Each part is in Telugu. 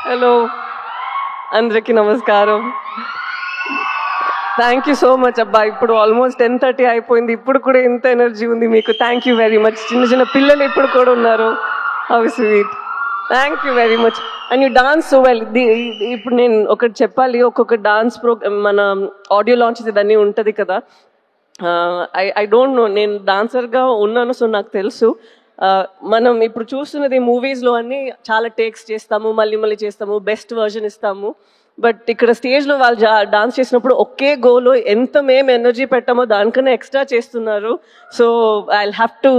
హలో అందరికీ నమస్కారం. థ్యాంక్ యూ సో మచ్ అబ్బా. ఇప్పుడు ఆల్మోస్ట్ 10:30 అయిపోయింది, ఇప్పుడు కూడా ఇంత ఎనర్జీ ఉంది మీకు. Thank you very much. చిన్న చిన్న పిల్లలు ఇప్పుడు కూడా ఉన్నారు. How sweet. Thank you very much. And you dance so well. ఇప్పుడు నేను ఒకటి చెప్పాలి, ఒక్కొక్క డాన్స్ ప్రోగ్రామ్ మన ఆడియో లాంచెస్ ఇదన్నీ ఉంటుంది కదా. ఐ డోంట్ నో, నేను డాన్సర్గా ఉన్నాను, సో నాకు తెలుసు. మనం ఇప్పుడు చూస్తున్నది మూవీస్లో అన్నీ చాలా టేక్స్ చేస్తాము, మళ్ళీ మళ్ళీ చేస్తాము, బెస్ట్ వర్జన్ ఇస్తాము. బట్ ఇక్కడ స్టేజ్లో వాళ్ళు డాన్స్ చేసినప్పుడు ఒకే గోలో ఎంత మేము ఎనర్జీ పెట్టామో దానికన్నా ఎక్స్ట్రా చేస్తున్నారు. So I have to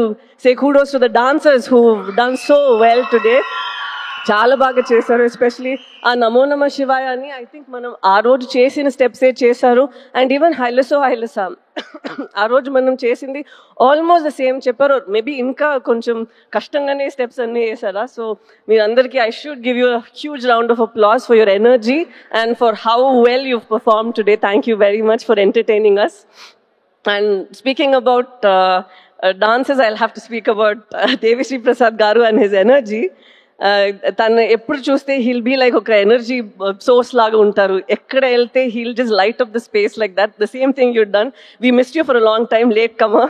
say kudos to the dancers who done so well today. చాలా బాగా చేశారు. ఎస్పెషలీ ఆ నమో నమ శివాయ అని ఐ థింక్ మనం ఆ రోజు చేసిన స్టెప్సే చేశారు. అండ్ ఈవెన్ హైలసో హైలసా ఆ రోజు మనం చేసింది ఆల్మోస్ట్ ద సేమ్ చెప్పారు. మేబీ ఇంకా కొంచెం కష్టంగానే స్టెప్స్ అన్నీ వేసారా. సో మీరందరికీ I should give you huge round of applause for your energy and for how well you perform today. Thank you very much for entertaining us. And speaking about dances, I'll have to speak about Devisri Prasad Garu and his energy. తను ఎప్పుడు చూస్తే హీల్ బీ లైక్ ఒక ఎనర్జీ సోర్స్ లాగా ఉంటారు. ఎక్కడ వెళ్తే he'll just light up the space like that. The same thing you done. We missed you for a long time. Late కమా,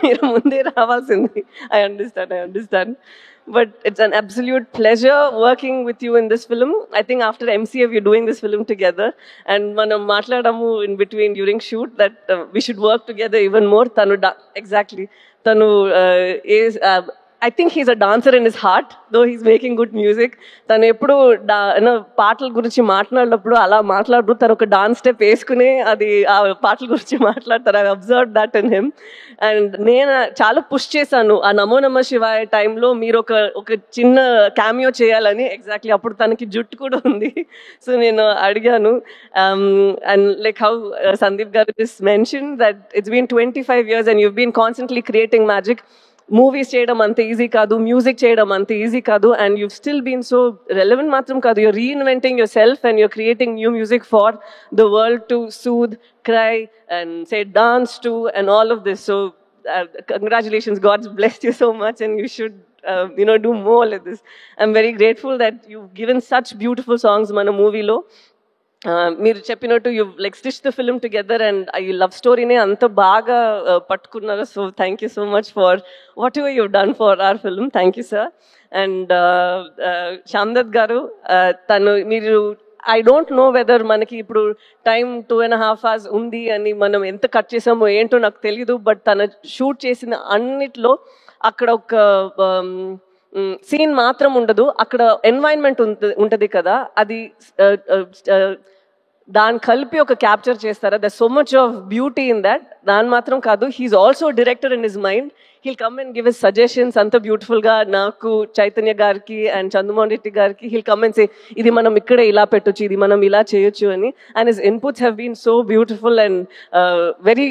మీరు ముందే రావాల్సింది. I understand. But it's an absolute pleasure working with you in this film. I think after MCA we're doing this film together, and manam matladamu in between during shoot that we should work together even more. Tanu exactly. Tanu is I think he's a dancer in his heart, though he's making good music. తను ఎప్పుడు పాటల గురించి మాట్లాడినప్పుడు అలా మాట్లాడు, తను ఒక డాన్స్ స్టెప్ వేసుకుని అది ఆ పాటల గురించి మాట్లాడతారు. I observe that in him. And నేను చాలా పుష్ చేశాను ఆ నమో నమ శివాయ టైంలో మీరు ఒక చిన్న క్యామియో చేయాలని. ఎగ్జాక్ట్లీ అప్పుడు తనకి జుట్టు కూడా ఉంది. సో నేను అడిగాను. అండ్ లైక్ హౌ సందీప్ గారు just mentioned that it's been 25 years and you've been constantly creating magic. Movies చేయడం అంత ఈజీ కాదు, మ్యూజిక్ చేయడం అంత ఈజీ కాదు. And you still been so relevant మాత్రం కాదు, you're reinventing yourself and you're creating new music for the world to soothe, cry and say dance to and all of this. So congratulations, God's blessed you so much and you should do more like this. I'm very grateful that you've given such beautiful songs mana movie lo. మీరు చెప్పినట్టు you like stitch the film together and ఈ లవ్ స్టోరీనే అంత బాగా పట్టుకున్నారు. So thank you so much for whatever you done for our film. Thank you sir. And Shamdat గారు, తను మీరు ఐ డోంట్ నో వెదర్ మనకి ఇప్పుడు టైం 2.5 hours ఉంది అని మనం ఎంత కట్ చేసామో ఏంటో నాకు తెలీదు. బట్ తను షూట్ చేసిన అన్నిట్లో అక్కడ ఒక సీన్ మాత్రం ఉండదు, అక్కడ ఎన్వైరన్మెంట్ ఉంటుంది కదా, అది దాన్ని కలిపి ఒక క్యాప్చర్ చేస్తారా. There so much of beauty in that. దాని మాత్రం కాదు, he's also director in his mind. He'll come and give his suggestions అంత బ్యూటిఫుల్గా. నాకు చైతన్య గారికి అండ్ చంద్రమోహన్ రెడ్డి గారికి హీల్ కమ్ అండ్ సే ఇది మనం ఇక్కడే ఇలా పెట్టొచ్చు, ఇది మనం ఇలా చేయొచ్చు అని. And his inputs have been so beautiful and very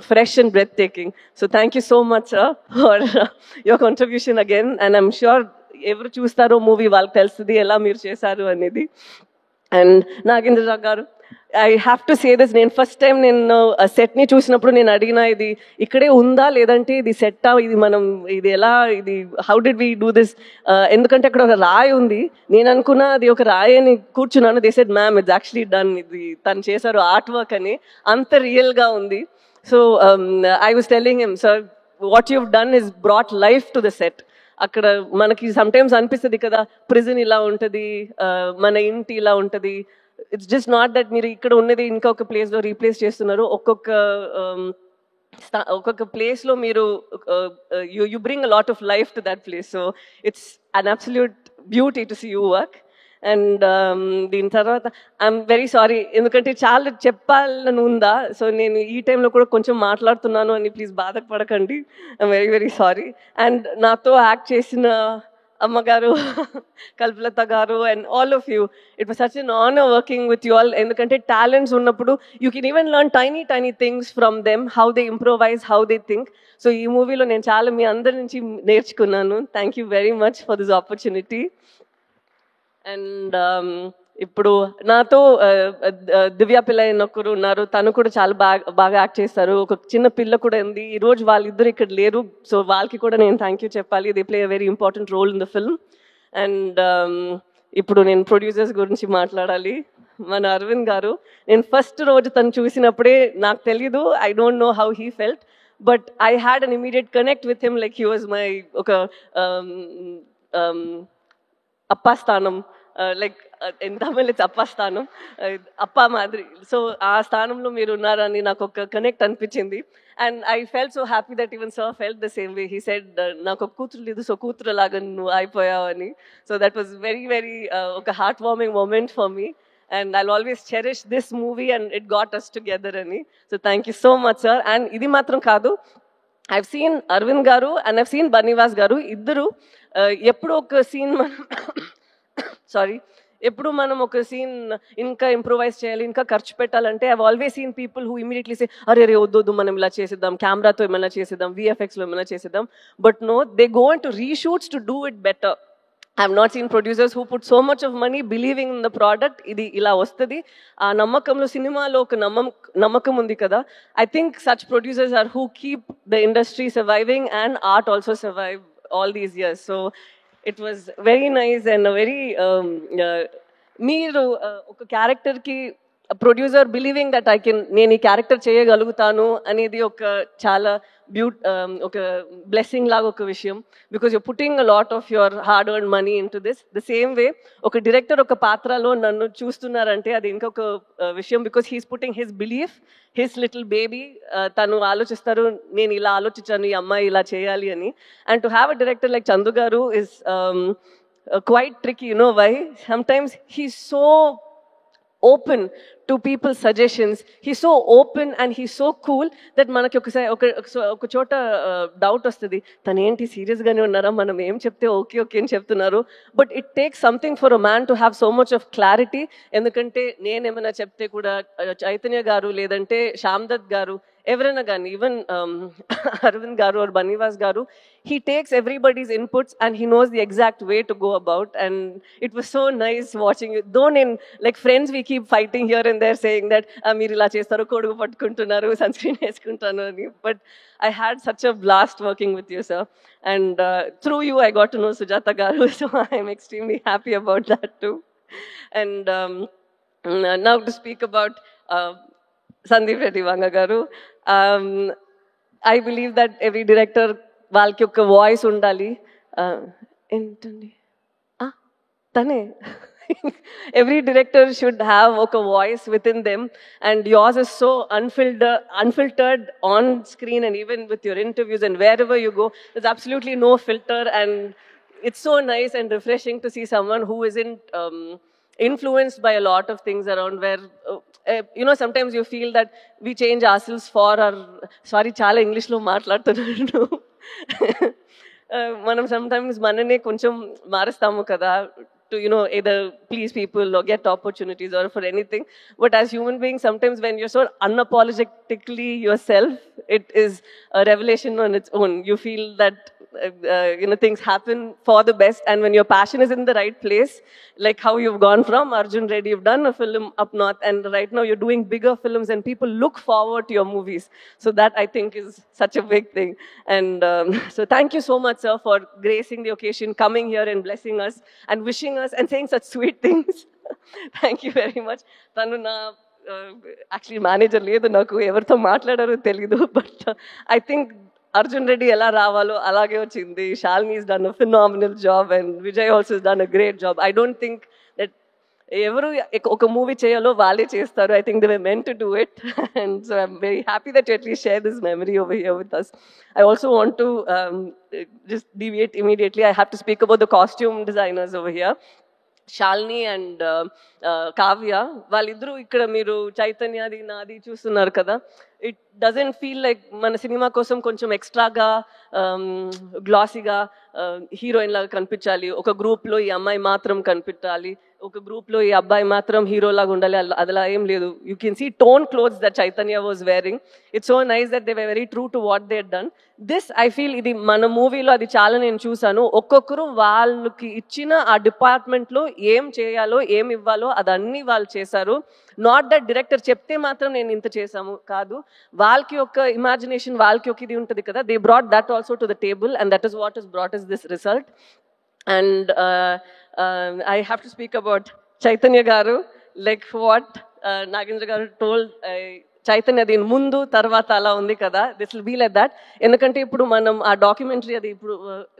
fresh and breathtaking. So thank you so much sir for your contribution again. And I'm sure ఎవరు చూస్తారో మూవీ వాళ్ళకి తెలుస్తుంది ఎలా మీరు చేశారు అనేది. అండ్ నాగేంద్ర గారు, I have to say this. నేను ఫస్ట్ టైం నేను సెట్ని చూసినప్పుడు నేను అడిగిన ఇది ఇక్కడే ఉందా లేదంటే ఇది సెట్టా, ఇది మనం ఇది ఎలా, ఇది how did we do this, ఎందుకంటే అక్కడ ఒక రాయి ఉంది. నేను అనుకున్నా అది ఒక రాయి అని కూర్చున్నాను. They said ma'am it's actually done, ఇది తను చేశారు ఆర్ట్ వర్క్ అని. అంత రియల్గా ఉంది. So I was telling him, sir what you've done is brought life to the set. అక్కడ మనకి సమ్టైమ్స్ అనిపిస్తుంది కదా ప్రిజన్ ఇలా ఉంటుంది, మన ఇంటి ఇలా ఉంటుంది. ఇట్స్ జస్ట్ నాట్ దట్ మీరు ఇక్కడ ఉన్నది ఇంకొక ప్లేస్లో రీప్లేస్ చేస్తున్నారు. ఒక్కొక్క ప్లేస్లో మీరు you bring a lot of life to that place. So it's an absolute beauty to see you work. And దీని తర్వాత ఐఎమ్ వెరీ సారీ, ఎందుకంటే చాలా చెప్పాలని ఉందా. సో నేను ఈ టైంలో కూడా కొంచెం మాట్లాడుతున్నాను అని ప్లీజ్ బాధపడకండి. I'm very very sorry. And నాతో యాక్ట్ చేసిన అమ్మగారు, కల్పలత గారు and all of you, it was such N honour working with you all. ఎందుకంటే టాలెంట్స్ ఉన్నప్పుడు you can even learn tiny things from them, how they improvise, how they think. So ఈ మూవీలో నేను చాలా మీ అందరి నుంచి నేర్చుకున్నాను. Thank you very much for this opportunity. And ఇప్పుడు నాతో దివ్య పిల్ల ఒకరు ఉన్నారు, తను కూడా చాలా బాగా యాక్ట్ చేస్తారు. ఒక చిన్న పిల్ల కూడా ఉంది. ఈరోజు వాళ్ళిద్దరు ఇక్కడ లేరు, సో వాళ్ళకి కూడా నేను థ్యాంక్ యూ చెప్పాలి. They play a very important role in the film. And ఇప్పుడు నేను ప్రొడ్యూసర్స్ గురించి మాట్లాడాలి. మన అరవింద్ గారు, నేను ఫస్ట్ రోజు తను చూసినప్పుడే నాకు తెలీదు, I don't know how he felt, but I had an immediate connect with him, like he was my ఒక అప్పా స్థానం, లైక్ ఇన్ తమిళ్ ఇట్స్ అప్పా స్థానం, అప్పా మాదిరి. సో ఆ స్థానంలో మీరు ఉన్నారని నాకు ఒక కనెక్ట్ అనిపించింది. And I felt so happy that even sir felt the same way. He said నాకు ఒక కూతురు లేదు, సో కూతురు లాగా నువ్వు అయిపోయావని. So that was very very ఒక heart warming moment for me. And I'll always cherish this movie and it got us together ani. So thank you so much sir. And idi matram kaadu, I've seen Arvind garu and I've seen Banivas garu iddaru eppudu oka scene manam sorry, ఎప్పుడు మనం ఒక సీన్ ఇంకా ఇంప్రూవైజ్ చేయాలి, ఇంకా ఖర్చు పెట్టాలంటే I always seen people who immediately say అరే రే వద్దు మనం ఇలా చేసేద్దాం, కెమెరాతో ఏమైనా చేసేద్దాం, విఎఫ్ఎక్స్లో ఏమైనా చేసేద్దాం. But no, they go into reshoots to do it better. I have not seen producers who put so much of money believing in the product. Idi ila vastadi aa nammakamlo cinema-lo oka nammakam undi kada. I think such producers are who keep the industry surviving and art also survive all these years. So it was very nice and a very meeru oka character ki producer believing that I can nenu ee character cheyagalugutanu anedi oka chala ఒక బ్లెస్సింగ్ లాగా ఒక విషయం, because you're putting a lot of your hard earn money into this. The same way ఒక డైరెక్టర్ ఒక పాత్రలో నన్ను చూస్తున్నారంటే అది ఇంకొక విషయం, because he's putting his belief, his little baby. తను ఆలోచిస్తారు నేను ఇలా ఆలోచించాను, ఈ అమ్మాయి ఇలా చేయాలి అని. And to have a director like Chandu గారు is quite tricky, you know why? Sometimes he's so open to people's suggestions, he's so open and he's so cool that manaki oka chota doubt vastadi, tanu enti serious gaane unnara, manam em chepte okay okay ani cheptunnaru. But it takes something for a man to have so much of clarity, endukante nenu emana chepte kuda Chaitanya garu ledante Shamdat garu ఎవరైనా కానీ, ఈవెన్ అరవింద్ గారు ఆర్ బనీవాస్ గారు, he takes everybody's inputs and he knows the exact way to go about. And it was so nice watching you. Though in like friends we keep fighting here and there saying that meer ila chestaru, kodugu pattukuntunnaru, sunscreen eskuntanu ani, but I had such a blast working with you sir. And through you I got to know Sujata garu, so I am extremely happy about that too. And now to speak about Sandeep Reddy Vanga garu, I believe that every director వాళ్ళకి ఒక వాయిస్ ఉండాలి. ఏంటండి తనే every director should have a voice within them, and yours is so unfiltered on screen and even with your interviews and wherever you go, there's absolutely no filter, and it's so nice and refreshing to see someone who isn't influenced by a lot of things around, where you know, sometimes you feel that we change ourselves for our, sorry chala English lo maatladutunnaru, manam sometimes manane koncham marustamu kada to, you know, either please people or get opportunities or for anything. But as human beings, sometimes when you're so unapologetically yourself, it is a revelation on its own. You feel that you know, things happen for the best, and when your passion is in the right place, like how you've gone from Arjun Reddy, you've done a film up north, and right now you're doing bigger films and people look forward to your movies. So that I think is such a big thing. And so thank you so much sir for gracing the occasion, coming here and blessing us and wishing us and saying such sweet things. Thank you very much. Tanu na actually manager ledu, naku evartho maatladaro telidu, but I think Arjun Reddy ela ravalo alage ochindi. Shalini has done a phenomenal job and Vijay also has done a great job. I don't think that evaru oka movie cheyalo vaale chestaru. I think they were meant to do it. And so I'm very happy that you at least share this memory over here with us. I also want to just deviate immediately. I have to speak about the costume designers over here. Shalini and Kavya, వాళ్ళిద్దరూ ఇక్కడ మీరు చైతన్యది నాది చూస్తున్నారు కదా, ఇట్ డజంట్ ఫీల్ లైక్ మన సినిమా కోసం కొంచెం ఎక్స్ట్రాగా గ్లాసీగా హీరోయిన్ లాగా కనిపించాలి, ఒక గ్రూప్లో ఈ అమ్మాయి మాత్రం కనిపించాలి, ఒక గ్రూప్లో ఈ అబ్బాయి మాత్రం హీరో లాగా ఉండాలి, అలా ఏం లేదు. You can see tone clothes that Chaitanya was wearing. It's so nice that they were very true to what they had done. This I feel ఇది మన మూవీలో అది చాలా నేను చూసాను. ఒక్కొక్కరు వాళ్ళకి ఇచ్చిన ఆ డిపార్ట్మెంట్లో ఏం చేయాలో ఏం ఇవ్వాలో అదన్నీ వాళ్ళు చేశారు. నాట్ దట్ డైరెక్టర్ చెప్తే మాత్రం నేను ఇంత చేశాము కాదు, వాళ్ళకి ఒక ఇమాజినేషన్, వాళ్ళకి ఒక ఇది ఉంటుంది కదా, they brought that also to the table, and that is what is brought is this result. And I have to speak about Chaitanya Garu, like what Nagendra Garu told. Chaitanya దీని ముందు తర్వాత అలా ఉంది కదా, this will be like that. ఎందుకంటే ఇప్పుడు మనం ఆ డాక్యుమెంటరీ అది ఇప్పుడు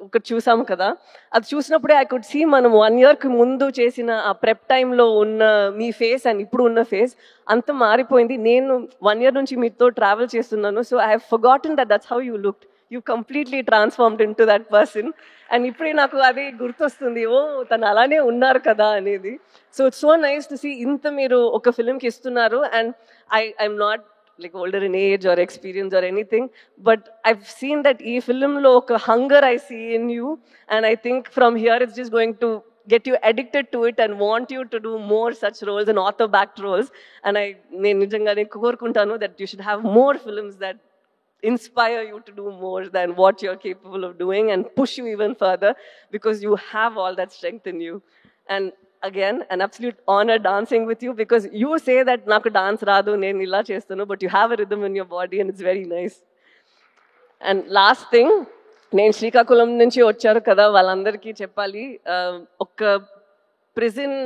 ఒకటి చూసాము కదా, అది చూసినప్పుడే ఐ కుడ్ సీ మనం 1 yearకి ముందు చేసిన ఆ ప్రెప్ టైంలో ఉన్న మీ ఫేస్ అండ్ ఇప్పుడు ఉన్న ఫేస్ అంత మారిపోయింది. నేను 1 year నుంచి మీతో ట్రావెల్ చేస్తున్నాను, so I have forgotten that's how you looked. You completely transformed in to that person. And ఇప్పుడే నాకు అది గుర్తొస్తుంది, ఓ తను అలానే ఉన్నారు కదా అనేది. So it's so nice to see ఇంత మీరు ఒక ఫిలింకి ఇస్తున్నారు. And I'm not like older in age or experience or anything, but I've seen that ee film lo oka hunger I see in you, and I think from here it's just going to get you addicted to it and want you to do more such roles and author backed roles. And నేను నిజంగానే కోరుకుంటాను that you should have more films that inspire you to do more than what you're capable of doing and push you even further, because you have all that strength in you. And again, an absolute honor dancing with you, because you say that naku dance raadu nenu illa chestanu, but you have a rhythm in your body and it's very nice. And last thing, నేను శ్రీకాకుళం నుంచి వచ్చారు కదా, వాళ్ళందరికీ చెప్పాలి, ఒక ప్రిజన్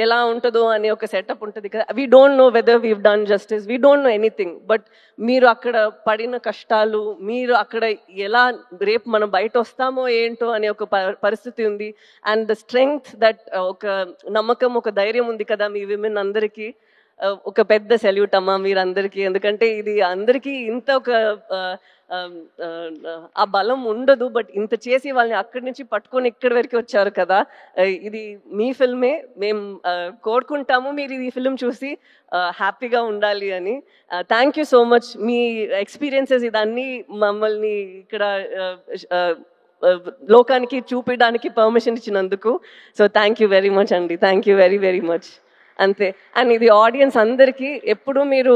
ఎలా ఉంటుందో అనే ఒక సెటప్ ఉంటుంది కదా. We don't know whether weave done justice, we don't know anything, but మీరు అక్కడ పడిన కష్టాలు, మీరు అక్కడ ఎలా రేపు మనం బయట వస్తామో ఏంటో అనే ఒక పరిస్థితి ఉంది. అండ్ ద స్ట్రెంగ్త్ దట్, ఒక నమ్మకం, ఒక ధైర్యం ఉంది కదా మీ విమెన్ అందరికీ. ఒక పెద్ద సెల్యూట్ అమ్మా మీరందరికీ. ఎందుకంటే ఇది అందరికీ ఇంత ఒక ఆ బలం ఉండదు, బట్ ఇంత చేసి వాళ్ళని అక్కడి నుంచి పట్టుకొని ఇక్కడి వరకు వచ్చారు కదా. ఇది మీ ఫిల్మే, మేము కోరుకుంటాము మీరు ఈ ఫిల్మ్ చూసి హ్యాపీగా ఉండాలి అని. థ్యాంక్ యూ సో మచ్, మీ ఎక్స్పీరియన్సెస్ ఇదన్నీ మమ్మల్ని ఇక్కడ లోకానికి చూపించడానికి పర్మిషన్ ఇచ్చినందుకు. So thank you very much అండి, thank you very very much. అంతే. అండ్ ఇది ఆడియన్స్ అందరికీ, ఎప్పుడు మీరు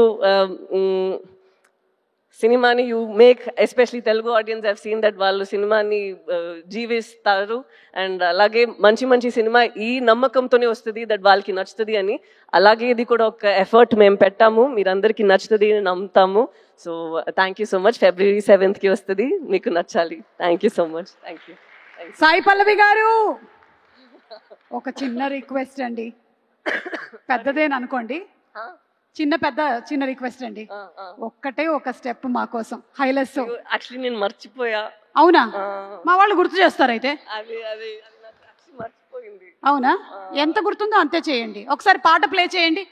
సినిమాని you make, especially Telugu audience, I've seen that వాళ్ళు సినిమాని జీవిస్తారు. అండ్ అలాగే మంచి మంచి సినిమా ఈ నమ్మకంతోనే వస్తుంది దట్ వాళ్ళకి నచ్చుతుంది అని. అలాగే ఇది కూడా ఒక ఎఫర్ట్ మేము పెట్టాము, మీరందరికీ నచ్చుతుంది అని నమ్ముతాము. So thank you so much. February 7th వస్తుంది, మీకు నచ్చాలి. Thank you so much. Thank you. Sai Pallavi గారు, ఒక చిన్న రిక్వెస్ట్ అండి, పెద్దదేననుకోండి, చిన్న రిక్వెస్ట్ అండి, ఒక్కటే ఒక స్టెప్ మా కోసం హైలెస్. యాక్చువల్లీ నేను మర్చిపోయా. అవునా? మా వాళ్ళు గుర్తు చేస్తారు అయితే. మర్చిపోయింది. అవునా? ఎంత గుర్తుందో అంతే చేయండి. ఒకసారి పాట ప్లే చేయండి.